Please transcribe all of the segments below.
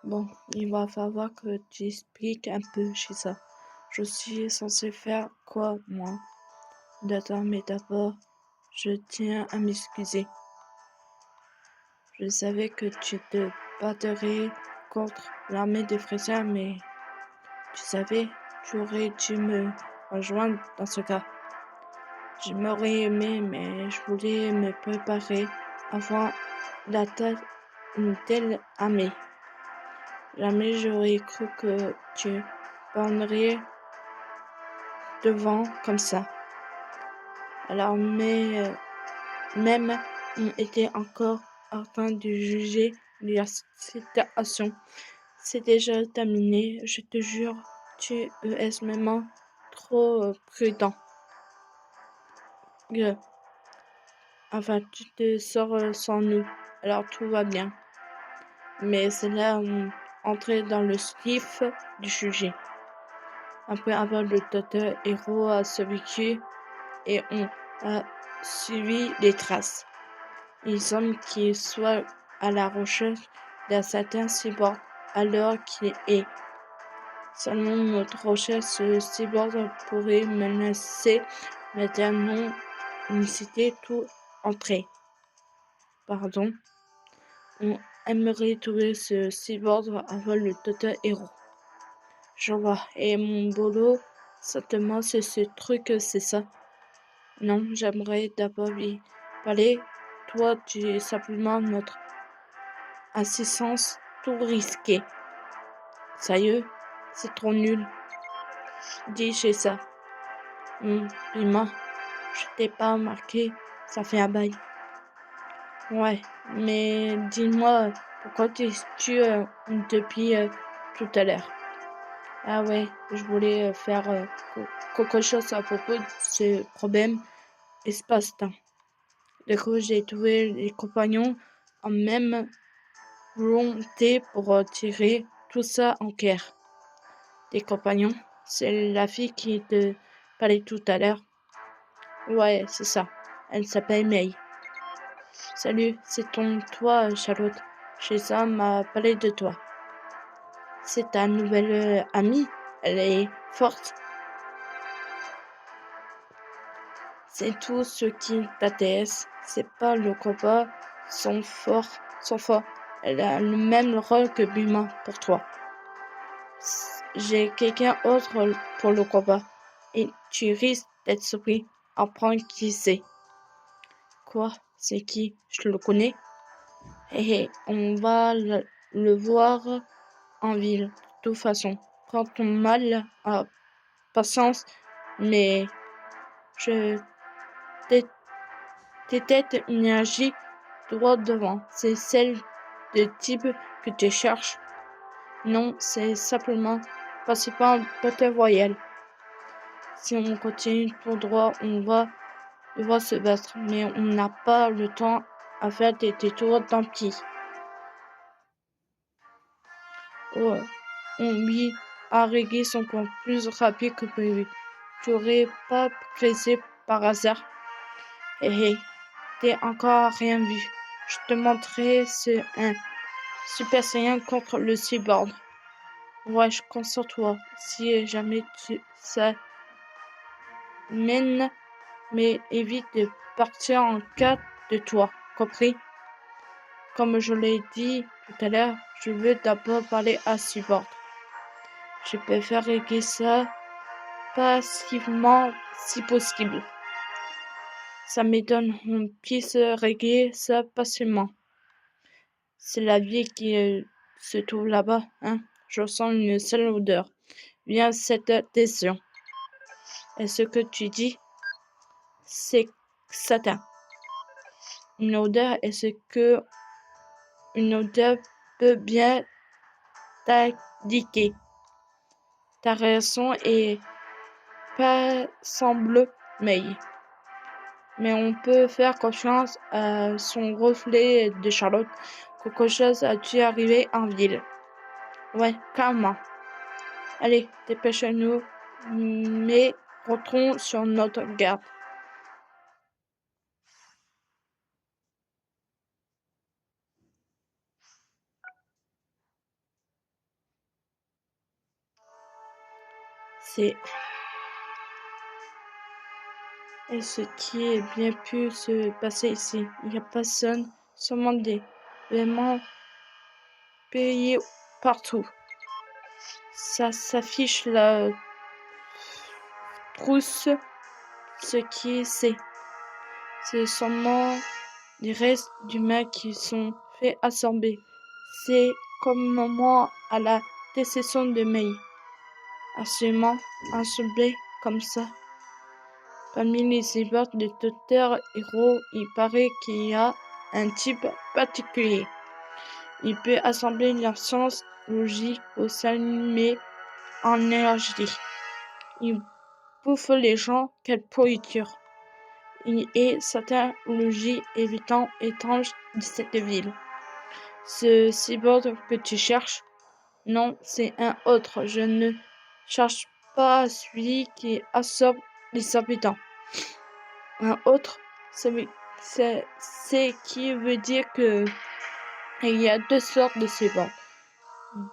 Bon, il va falloir que tu expliques un peu chez ça. Je suis censé faire quoi, moi? D'accord, mais d'abord, je tiens à m'excuser. Je savais que tu te battrais contre l'armée des Frisiens, mais tu savais, tu aurais dû me rejoindre dans ce cas. Je m'aurais aimé, mais je voulais me préparer avant l'attaque d'une telle armée. Jamais j'aurais cru que tu bornerais devant comme ça. Alors, même on était encore en train de juger la situation. C'est déjà terminé, je te jure, tu es vraiment trop prudent. Euh, Enfin, tu te sors sans nous, alors tout va bien. Mais c'est là où on entrait dans le vif du sujet. Après avoir le total héros a survécu et on a suivi les traces. Il semble qu'il soit à la recherche d'un certain cyborg alors qu'il est. Selon notre recherche, ce cyborg pourrait menacer la Terre non unicité tout entrée. Pardon. On aimerait trouver ce cyborg avant le total héros. Je vois. Et mon boulot, certainement, c'est ce truc, c'est ça. Non, j'aimerais d'abord lui parler. Toi, tu es simplement notre assistance tout risqué. Sérieux, c'est trop nul. Dis chez ça. Piment, je t'ai pas remarqué, ça fait un bail. Ouais, mais dis-moi, pourquoi tu depuis tout à l'heure? Ah ouais, je voulais faire quelque chose à propos de ce problème espace-temps. Du coup, j'ai trouvé les compagnons en même volonté pour tirer tout ça en clair. Tes compagnons, c'est la fille qui te parlait tout à l'heure. Ouais, c'est ça. Elle s'appelle May. Salut, c'est toi, Charlotte. Chez m'a parlé de toi. C'est ta nouvelle amie. Elle est forte. C'est tout ce qui t'intéresse. C'est pas le combat. Sont forts. Elle a le même rôle que Buma pour toi. J'ai quelqu'un autre pour le combat. Et tu risques d'être surpris. Apprendre qui c'est. Quoi? C'est qui? Je le connais? Hé, on va le voir en ville. De toute façon, prends ton mal à patience, mais je détecte une énergie droit devant. C'est celle de type que tu cherches. Non, c'est simplement principal battle royale. Si on continue tout droit, on va devoir se battre, mais on n'a pas le temps à faire des détours, tant pis. Oh, oui, a réglé son compte plus rapide que prévu. Tu aurais pas pressé par hasard? Hé, t'es encore rien vu. Je te montrerai un super saiyan contre le cyborg. Ouais, je concentre-toi. Si jamais ça mène, mais évite de partir en cas de toi. Compris? Comme je l'ai dit tout à l'heure, je veux d'abord parler à cyborg. Je peux faire régler ça passivement si possible. Ça m'étonne qu'on puisse régler ça passivement. C'est la vie qui se trouve là-bas, hein. Je sens une seule odeur. Viens cette décision. Et ce que tu dis, c'est Satan. Une odeur est ce que une odeur peut bien t'indiquer. Ta réaction est pas semble mais on peut faire confiance à son reflet de Charlotte. Quelque chose a dû arriver en ville. Ouais, carrément. Allez, dépêchons-nous, mais rentrons sur notre garde. C'est et ce qui est bien pu se passer ici. Il n'y a personne, seulement des éléments payés partout. Ça s'affiche la trousse, ce qui c'est seulement des restes d'humains qui sont faits assembler. C'est comme moi à la décision de May. Absolument assemblés comme ça. Parmi les cyborgs de Dr. Hero, il paraît qu'il y a un type particulier. Il peut assembler leur sens logique pour s'animer en énergie. Il bouffe les gens, quelle pourriture! Il est certaine logique étrange de cette ville. Ce cyborg que tu cherches, non, c'est un autre. Je ne cherche pas celui qui absorbe les habitants. Un autre, c'est qui veut dire que il y a deux sortes de cyborgs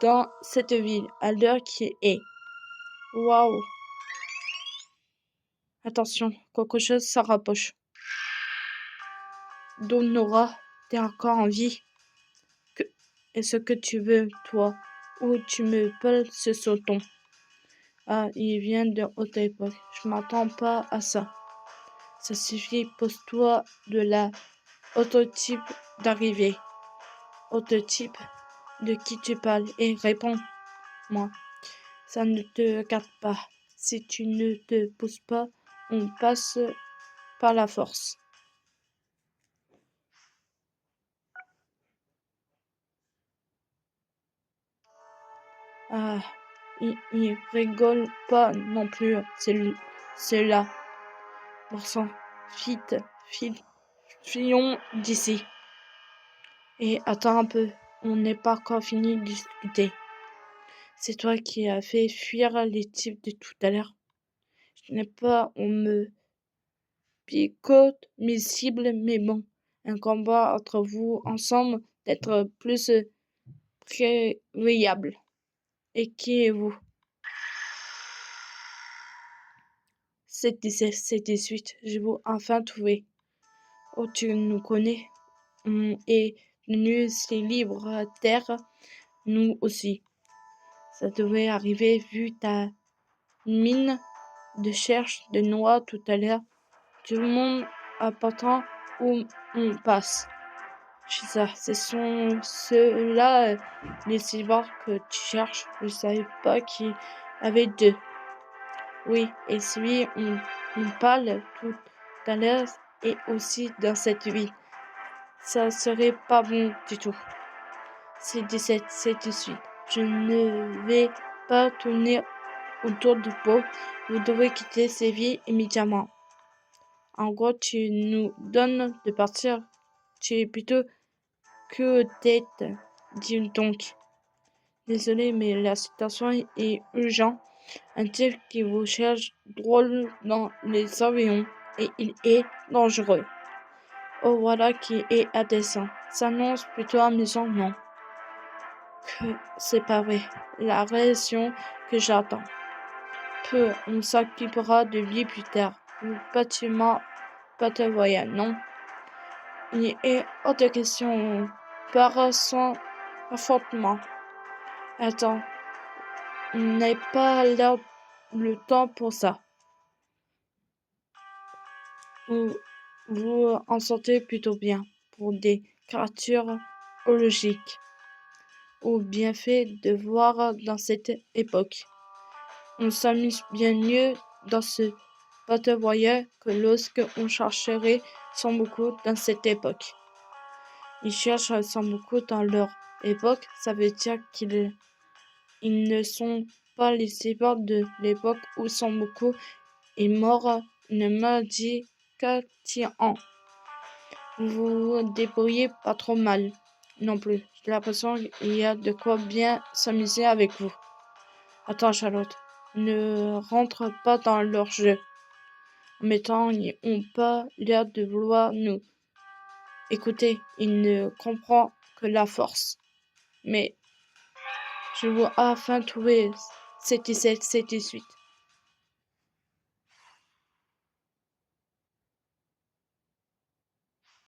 dans cette ville à l'heure qui est. Waouh! Attention, quelque chose se rapproche. Donora, t'es encore en vie? Est-ce que tu veux, toi, ou tu me parles ce sauton? Ah, il vient de haute époque. Je m'attends pas à ça. Ça suffit, pose-toi de la autotype d'arrivée. Autotype de qui tu parles et réponds-moi. Ça ne te regarde pas. Si tu ne te poses pas, on passe par la force. Ah, il rigole pas non plus, celui-là. Bon sang, fuyons d'ici. Et attends un peu, on n'est pas encore fini de discuter. C'est toi qui as fait fuir les types de tout à l'heure. Je n'ai pas, on me picote mes cibles, mais bon, un combat entre vous ensemble d'être plus prévoyable. Et qui est vous? C'est 18, je vous enfin trouvé. Oh, tu nous connais. On est venus si libre à terre, nous aussi. Ça devait arriver vu ta mine de cherche de noix tout à l'heure. Tout le monde apportant où on passe. C'est ça, ce sont ceux-là, les cyborgs que tu cherches. Je savais pas qu'il y avait deux. Oui, et celui on parle tout à l'heure est aussi dans cette ville. Ça serait pas bon du tout. C'est 17, c'est 18. Je ne vais pas tourner autour du pot. Vous devez quitter ces villes immédiatement. En gros, tu nous donnes de partir. Tu es plutôt que tête, dis donc. Désolé, mais la situation est urgente. Un type qui vous cherche drôle dans les avions et il est dangereux. Oh, voilà qui est indécent. S'annonce plutôt amusant, non? Que c'est pas vrai. La réaction que j'attends. Peu, on s'occupera de lui plus tard. Le bâtiment pas te voyant, non? Il est hors de question. Par son affrontement. Attends, on n'a pas l'air le temps pour ça. Vous en sortez plutôt bien pour des créatures hologiques. Ou bien fait de voir dans cette époque. On s'amuse bien mieux dans ce bataille que lorsque on chercherait sans beaucoup dans cette époque. Ils cherchent sans beaucoup dans leur époque, ça veut dire qu'ils ne sont pas les cyborgs de l'époque où Son Goku est mort, ne me dit qu'à Tian. Vous vous débrouillez pas trop mal non plus. J'ai l'impression qu'il y a de quoi bien s'amuser avec vous. Attends, Charlotte, ne rentre pas dans leur jeu. En mettant, ils n'ont pas l'air de vouloir nous. Écoutez, il ne comprend que la force. Mais je vous ai enfin trouvé. C'est 17, c'est 18.